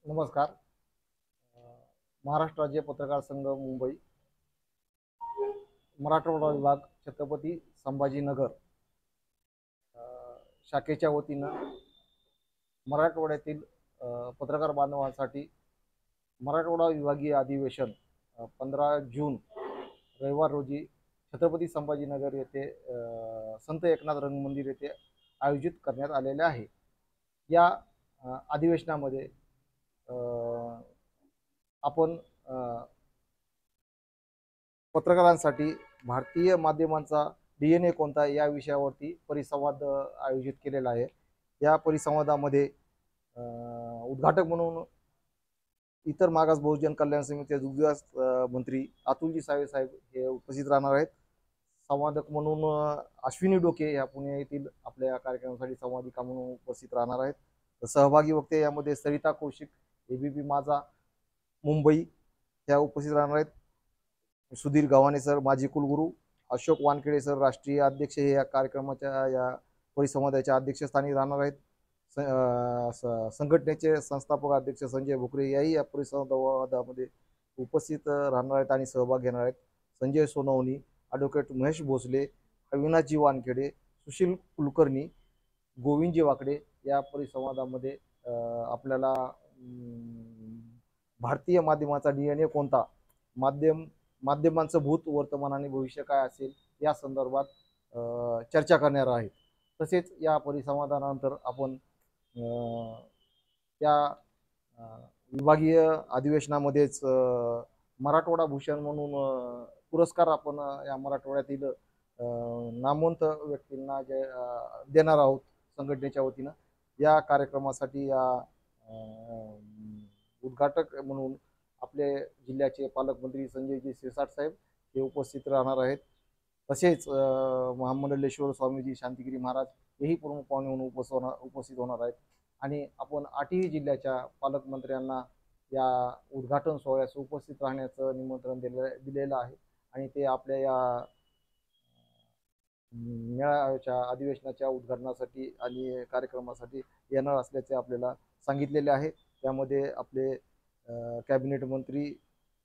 नमस्कार. महाराष्ट्र राज्य पत्रकार संघ मुंबई, मराठवाडा विभाग, छत्रपती संभाजीनगर शाखेच्या वतीनं मराठवाड्यातील पत्रकार बांधवांसाठी मराठवाडा विभागीय अधिवेशन 15 जून रविवार रोजी छत्रपती संभाजीनगर येथे संत एकनाथ रंगमंदिर येथे आयोजित करण्यात आलेले आहे. या अधिवेशनामध्ये आपण पत्रकारांसाठी भारतीय माध्यमांचा DNA कोणता या विषयावरती परिसंवाद आयोजित केलेला आहे. या परिसंवादामध्ये उद्घाटक म्हणून इतर मागास बहुजन कल्याण समितीचे दुग्धविकास मंत्री अतुलजी सावे साहेब हे उपस्थित राहणार आहेत. संवादक म्हणून अश्विनी डोके या पुणे येथील आपल्या कार्यक्रमासाठी संवादिका म्हणून उपस्थित राहणार आहेत. सहभागी वक्ते यामध्ये सरिता कौशिक ABP माझा मुंबई ह्या उपस्थित राहणार आहेत. सुधीर गव्हाणे सर माजी कुलगुरू, अशोक वानखेडे सर राष्ट्रीय अध्यक्ष हे या कार्यक्रमाच्या या परिसंवादाच्या अध्यक्षस्थानी राहणार आहेत. संघटनेचे संस्थापक अध्यक्ष संजय भुकरे याही या परिसंवादामध्ये उपस्थित राहणार आहेत आणि सहभाग घेणार आहेत. संजय सोनवणी, ॲडव्होकेट महेश भोसले, अविनाशजी वानखेडे, सुशील कुलकर्णी, गोविंदजी वाकडे या परिसंवादामध्ये आपल्याला भारतीय माध्यमाचा DNA कोणता, माध्यमांचं भूत, वर्तमान आणि भविष्य काय असेल या संदर्भात चर्चा करणार आहेत. तसेच या परिसंवादानंतर आपण त्या विभागीय अधिवेशनामध्येच मराठवाडा भूषण म्हणून पुरस्कार आपण या मराठवाड्यातील नामवंत व्यक्तींना देणार आहोत संघटनेच्या वतीनं. या कार्यक्रमासाठी या उद्घाटक म्हणून आपले जिल्ह्याचे पालकमंत्री संजयजी शिरसाट साहेब हे उपस्थित राहणार आहेत. तसेच महामंडलेश्वर स्वामीजी शांतिगिरी महाराज हेही प्रमुख पाहुणे म्हणून उपस्थित होणार आहेत. आणि आपण 8ही जिल्ह्याच्या पालकमंत्र्यांना या उद्घाटन सोहळ्यास उपस्थित राहण्याचं निमंत्रण दिलेलं आहे आणि ते आपल्या या मेळाव्याच्या अधिवेशनाच्या उद्घाटनासाठी आणि कार्यक्रमासाठी येणार असल्याचे आपल्याला सांगितलेले आहे. त्यामध्ये आपले कॅबिनेट मंत्री,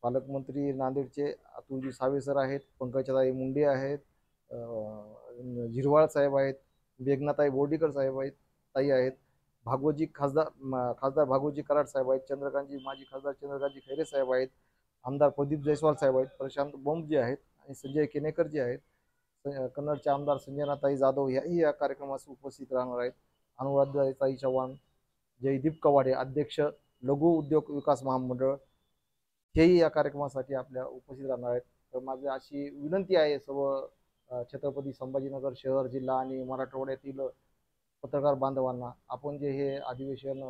पालकमंत्री नांदेडचे अतुलजी सावे सर आहेत, पंकजाताई मुंडे आहेत, झिरवाळ साहेब आहेत, मेघनाताई बोर्डीकर साहेब आहेत, ताई आहेत, खासदार भागवतजी कराड साहेब आहेत, माजी खासदार चंद्रकांतजी खैरे साहेब आहेत, आमदार प्रदीप जयस्वाल साहेब आहेत, प्रशांत बोंबजी आहेत आणि संजय केनेकरजी आहेत. कन्नडचे आमदार संजनाताई जाधव याही या कार्यक्रमास उपस्थित राहणार आहेत. अनुराधाताई चव्हाण, जयदीप कवाडे अध्यक्ष लघु उद्योग विकास महामंडळ हेही या कार्यक्रमासाठी आपल्या उपस्थित राहणार आहेत. तर माझी अशी विनंती आहे सर्व छत्रपती संभाजीनगर शहर, जिल्हा आणि मराठवाड्यातील पत्रकार बांधवांना, आपण जे हे अधिवेशन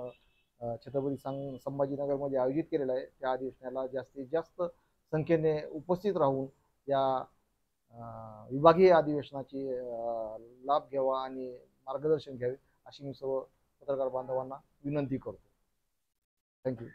छत्रपती संभाजीनगरमध्ये आयोजित केलेलं आहे त्या अधिवेशनाला जास्तीत जास्त संख्येने उपस्थित राहून या विभागीय अधिवेशनाची लाभ घ्यावा आणि मार्गदर्शन घ्यावे अशी मी सर्व पत्रकार बांधवांना विनंती करतो. थँक्यू.